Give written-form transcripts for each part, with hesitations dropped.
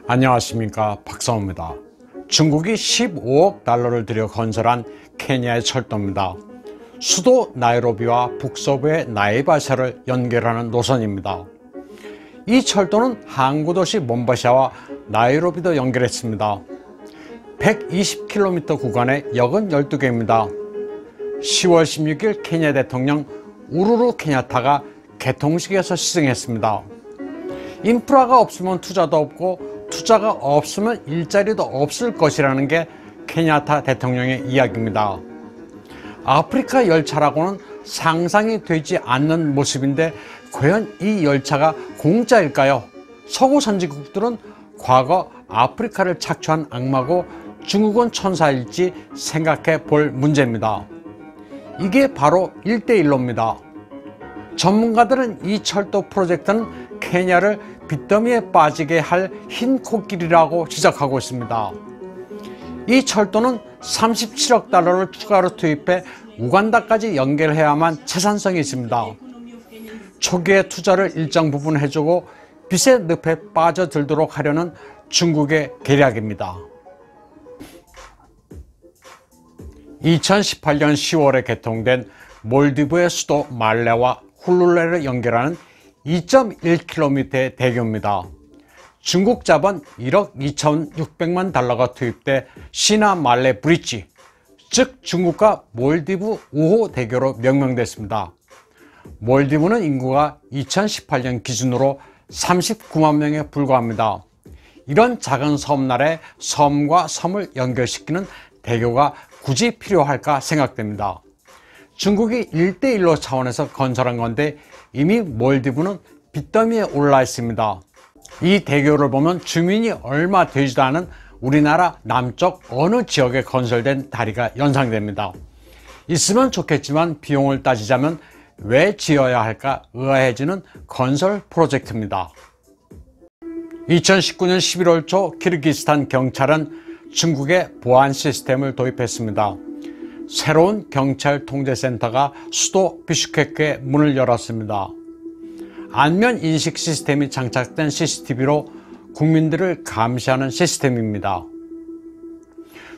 안녕하십니까, 박성호입니다. 중국이 15억 달러를 들여 건설한 케냐의 철도입니다. 수도 나이로비와 북서부의 나이바샤를 연결하는 노선입니다. 이 철도는 항구 도시 몬바샤와 나이로비도 연결했습니다. 120km 구간에 역은 12개입니다. 10월 16일 케냐 대통령 우루루 케냐타가 개통식에서 시승했습니다. 인프라가 없으면 투자도 없고 투자가 없으면 일자리도 없을 것이라는 게 케냐타 대통령의 이야기입니다. 아프리카 열차라고는 상상이 되지 않는 모습인데 과연 이 열차가 공짜일까요? 서구 선진국들은 과거 아프리카를 착취한 악마고 중국은 천사일지 생각해 볼 문제입니다. 이게 바로 1대1로입니다. 전문가들은 이 철도 프로젝트는 케냐를 빚더미에 빠지게 할 흰 코끼리라고 지적하고 있습니다. 이 철도는 37억 달러를 추가로 투입해 우간다까지 연결해야만 채산성이 있습니다. 초기에 투자를 일정 부분 해주고 빚의 늪에 빠져들도록 하려는 중국의 계략입니다. 2018년 10월에 개통된 몰디브의 수도 말레와 훌룰레를 연결하는 2.1km의 대교입니다. 중국 자본 1억 2,600만 달러가 투입돼 시나 말레 브릿지, 즉 중국과 몰디브 5호 대교로 명명됐습니다. 몰디브는 인구가 2018년 기준으로 39만 명에 불과합니다. 이런 작은 섬나라에 섬과 섬을 연결시키는 대교가 굳이 필요할까 생각됩니다. 중국이 1대1로 차원에서 건설한 건데 이미 몰디브는 빚더미에 올라 있습니다. 이 대교를 보면 주민이 얼마 되지도 않은 우리나라 남쪽 어느 지역에 건설된 다리가 연상됩니다. 있으면 좋겠지만 비용을 따지자면 왜 지어야 할까 의아해지는 건설 프로젝트입니다. 2019년 11월 초 키르기스탄 경찰은 중국의 보안 시스템을 도입했습니다. 새로운 경찰 통제센터가 수도 비슈케크에 문을 열었습니다. 안면 인식 시스템이 장착된 CCTV로 국민들을 감시하는 시스템입니다.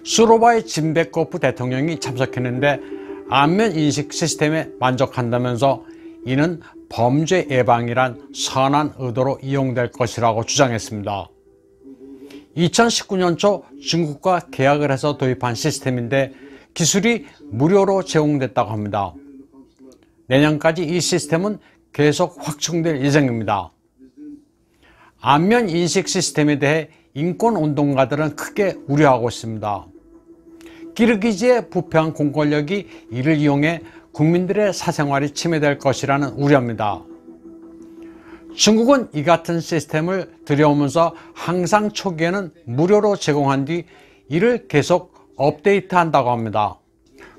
수로바이 진베코프 대통령이 참석했는데 안면 인식 시스템에 만족한다면서 이는 범죄 예방이란 선한 의도로 이용될 것이라고 주장했습니다. 2019년 초 중국과 계약을 해서 도입한 시스템인데 기술이 무료로 제공됐다고 합니다. 내년까지 이 시스템은 계속 확충될 예정입니다. 안면 인식 시스템에 대해 인권운동가들은 크게 우려하고 있습니다. 키르기즈의 부패한 공권력이 이를 이용해 국민들의 사생활이 침해될 것이라는 우려입니다. 중국은 이 같은 시스템을 들여오면서 항상 초기에는 무료로 제공한 뒤 이를 계속 업데이트한다고 합니다.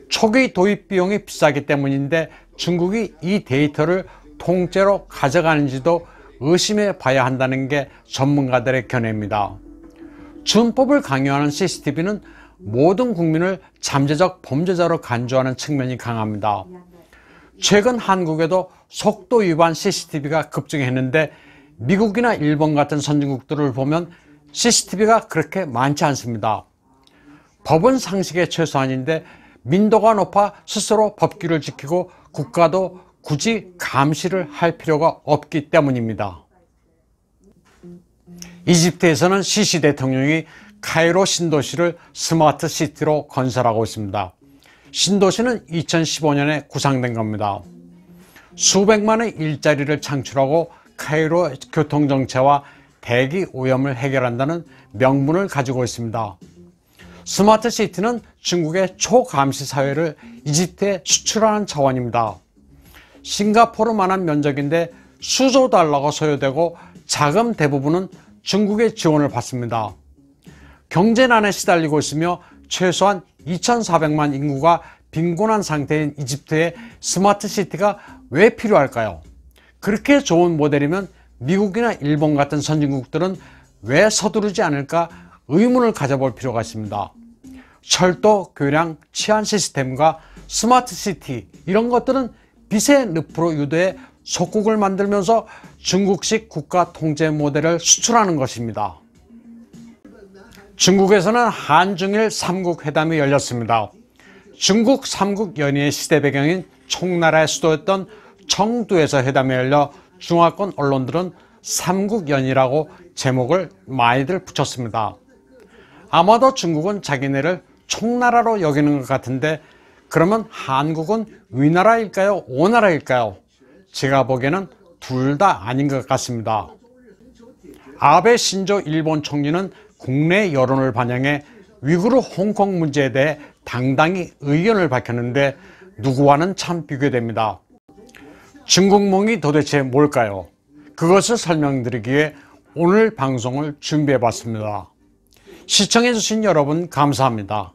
초기 도입 비용이 비싸기 때문인데 중국이 이 데이터를 통째로 가져가는지도 의심해 봐야 한다는 게 전문가들의 견해입니다. 준법을 강요하는 CCTV는 모든 국민을 잠재적 범죄자로 간주하는 측면이 강합니다. 최근 한국에도 속도 위반 CCTV가 급증했는데 미국이나 일본 같은 선진국들을 보면 CCTV가 그렇게 많지 않습니다. 법은 상식의 최소한인데 민도가 높아 스스로 법규를 지키고 국가도 굳이 감시를 할 필요가 없기 때문입니다. 이집트에서는 시시 대통령이 카이로 신도시를 스마트 시티로 건설하고 있습니다. 신도시는 2015년에 구상된 겁니다. 수백만의 일자리를 창출하고 카이로 교통정체와 대기 오염을 해결한다는 명분을 가지고 있습니다. 스마트 시티는 중국의 초감시 사회를 이집트에 수출하는 차원입니다. 싱가포르만한 면적인데 수조 달러가 소요되고 자금 대부분은 중국의 지원을 받습니다. 경제난에 시달리고 있으며 최소한 2,400만 인구가 빈곤한 상태인 이집트에 스마트 시티가 왜 필요할까요? 그렇게 좋은 모델이면 미국이나 일본 같은 선진국들은 왜 서두르지 않을까 의문을 가져볼 필요가 있습니다. 철도, 교량, 치안 시스템과 스마트 시티 이런 것들은 빚의 늪으로 유도해 속국을 만들면서 중국식 국가 통제 모델을 수출하는 것입니다. 중국에서는 한중일 삼국 회담이 열렸습니다. 중국 삼국 연의의 시대 배경인 총나라의 수도였던 청두에서 회담이 열려 중화권 언론들은 삼국연의라고 제목을 많이들 붙였습니다. 아마도 중국은 자기네를 총나라로 여기는 것 같은데, 그러면 한국은 위나라일까요? 오나라일까요? 제가 보기에는 둘 다 아닌 것 같습니다. 아베 신조 일본 총리는 국내 여론을 반영해 위구르 홍콩 문제에 대해 당당히 의견을 밝혔는데 누구와는 참 비교됩니다. 중국몽이 도대체 뭘까요? 그것을 설명드리기 위해 오늘 방송을 준비해 봤습니다. 시청해 주신 여러분 감사합니다.